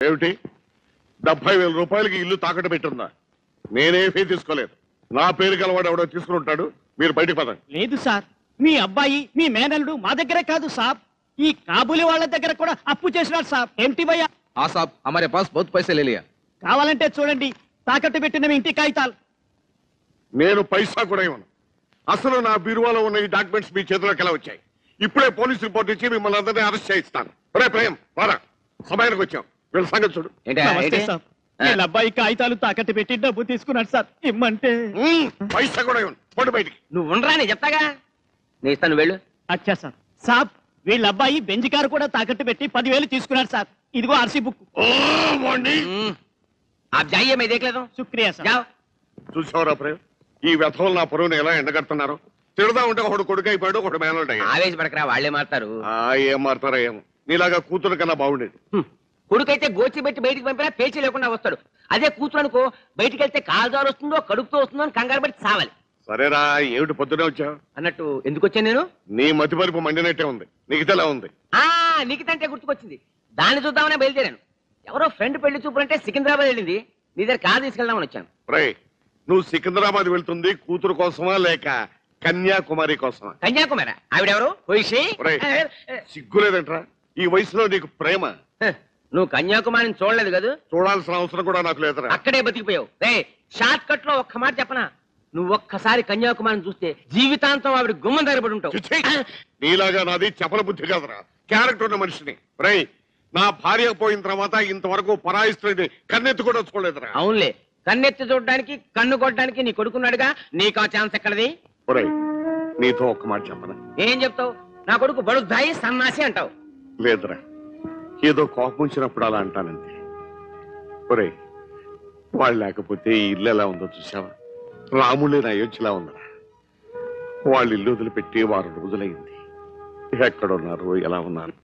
ఏమిటి 70,000 రూపాయలకి ఇల్లు తాకట్టు పెట్టుందా? నేనేమీ తీసుకోలేదు. నా పేరు గలవాడు ఎవడో తీసుకుని ఉంటాడు. మీరు బయటకు పదండి. లేదు సార్, మీ అబ్బాయి మీ మేనల్లుడు మా దగ్గరే కాదు సార్, ఈ కాబూలి వాళ్ళ దగ్గర కూడా అప్పు చేసినాడు సార్. ఏంటి భయ్యా? हाँ साहब, हमारे पास बहुत पैसे ले लिया। కావాలంటే చూడండి, తాకట్టు పెట్టిన మీ ఇంటి కాగితాలు. నేను పైసా కూడా ఇవ్వను. అసలు నా బీరువాలో ఉన్న ఈ డాక్యుమెంట్స్ మీ చేతిలోకి ఎలా వచ్చాయి? ఇప్పుడే పోలీస్ రిపోర్ట్ ఇచ్చి మిమ్మల్ని అందరినీ అరెస్ట్ చేయిస్తాను. రే ప్రేమ్, రారా, సమయానికి వచ్చాం. వీళ్ళ సంగతి చూడు. నమస్తే సార్, వీళ్ళ అబ్బాయి కాగితాలు తాకట్టు పెట్టి డబ్బు తీసుకున్నాడు సార్. ఇమ్మంటే పైసా కూడా ఇవ్వను. పోటీ బయటికి. నువ్వు ఉండరా, నేను చెప్తాగా. నేను ఇస్తాను, వెళ్ళు. అచ్చా సార్. సాబ్, వీళ్ళ అబ్బాయి బెంజ్ కారు కూడా తాకట్టు పెట్టి 10,000 తీసుకున్నాడు సార్. ఇదిగో ఆర్సీ బుక్. आप जाइए, मैं देख लेता हूँ. శుక్రియా సార్. जाओ. చూసావరా ప్రేమ్, ఈ వ్యథలు నా పొరువుని ఎలా ఎండగడుతున్నారు? తిడదా ఉంటే ఒకడు కొడుకు అయిపోయాడు, ఒకడు మేనల్డ్ అయ్యాడు. ఆవేశపడకరా, వాళ్లే మారుతారు. ఏం మారుతారో ఏమో. నీలాగా కూతురు కన్నా బాగుండేది. కొడుకైతే గోచి పెట్టి బయటికి పంపినా పేచీ లేకుండా వస్తాడు. అదే కూతురు అనుకో, బయటికి వెళ్తే కాలుదారు వస్తుందో కడుపుతో వస్తుందో అని కంగారు పడి చావాలి. సరేరా, ఏమిటి పొద్దునే వచ్చావు? అన్నట్టు ఎందుకు వచ్చాను నేను? నీ మతి పరిపు మండినట్టే ఉంది. నీకుతేలా ఉంది? నీకుతంటే గుర్తుకొచ్చింది, దాన్ని చూద్దామనే బయలుదేరాను. ఎవరో ఫ్రెండ్ పెళ్లి చూపులంటే సికింద్రాబాద్ వెళ్ళింది, నీ దగ్గర కారు తీసుకెళ్దామని వచ్చాను. రే, నువ్వు సికింద్రాబాద్ వెళ్తుంది కూతురు కోసమా లేక కన్యాకుమారి కోసమా? కన్యాకుమారి. ఆవిడెవరు? పోయిషి. సిగ్గులేదంట్రా ఈ వయసులో నీకు ప్రేమ? నువ్వు కన్యాకుమారిని చూడలేదు కదా. చూడాల్సిన అవసరం కూడా నాకు లేదురా. అక్కడే బతికిపోయావు. రే, షార్ట్ కట్ లో ఒక్క మాట చెప్పనా, నువ్వు ఒక్కసారి కన్యాకుమారిని చూస్తే జీవితాంతం ఆవిడ గుమ్మం దగ్గరపడి ఉంటావు. నీలాగా నాది చపల బుద్ధి కాదురా, క్యారెక్టర్ ఉన్న మనిషిని. రే, నా భార్య పోయిన తర్వాత ఇంతవరకు పరాయిస్తుంది కన్నెత్తి కూడా చూడలేదురా. అవునులే, కన్నెత్తి చూడడానికి కన్ను కొట్టడానికి నీ కొడుకున్నాడుగా, నీకు ఆ ఛాన్స్ ఎక్కడది? నీతో ఒక్క మాట చెప్పనా? ఏం చెప్తావు? నా కొడుకు బడుద్దాయి సన్నాసి అంటావు. లేదురా, ఏదో కోపం వచ్చినప్పుడు అలా అంటానంతే. ఒరే, వాళ్ళు లేకపోతే ఈ ఇల్లు ఎలా ఉందో చూసావా? రాములేని అయోధ్యలా ఉందరా. వాళ్ళు ఇల్లు వదిలిపెట్టి 6 రోజులైంది. ఎక్కడున్నారు, ఎలా ఉన్నారు?